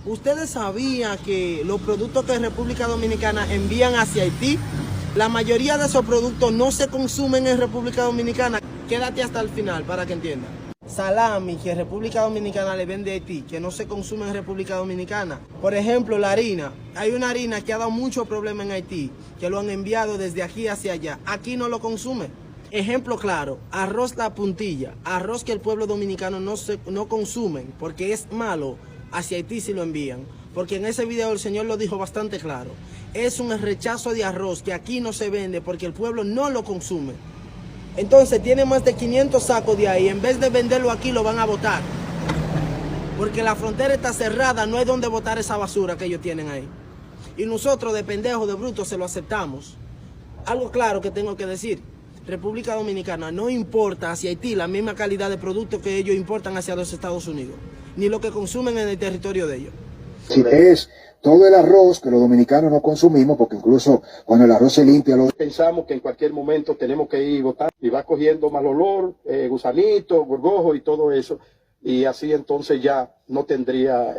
¿Ustedes sabían que los productos que República Dominicana envían hacia Haití, la mayoría de esos productos no se consumen en República Dominicana? Quédate hasta el final para que entiendas. Salami que República Dominicana le vende a Haití, que no se consume en República Dominicana. Por ejemplo, la harina. Hay una harina que ha dado mucho problema en Haití, que lo han enviado desde aquí hacia allá. Aquí no lo consume. Ejemplo claro, arroz La Puntilla, arroz que el pueblo dominicano no consume porque es malo, hacia Haití sí lo envían. Porque en ese video el señor lo dijo bastante claro. Es un rechazo de arroz que aquí no se vende porque el pueblo no lo consume. Entonces tiene más de 500 sacos de ahí, en vez de venderlo aquí lo van a botar. Porque la frontera está cerrada, no hay donde botar esa basura que ellos tienen ahí. Y nosotros de pendejos, de brutos, se lo aceptamos. Algo claro que tengo que decir. República Dominicana no importa hacia Haití la misma calidad de productos que ellos importan hacia los Estados Unidos, ni lo que consumen en el territorio de ellos. Si ves todo el arroz que los dominicanos no consumimos, porque incluso cuando el arroz se limpia, pensamos que en cualquier momento tenemos que ir botando y va cogiendo mal olor, gusanito, gorgojo y todo eso, y así entonces ya no tendría...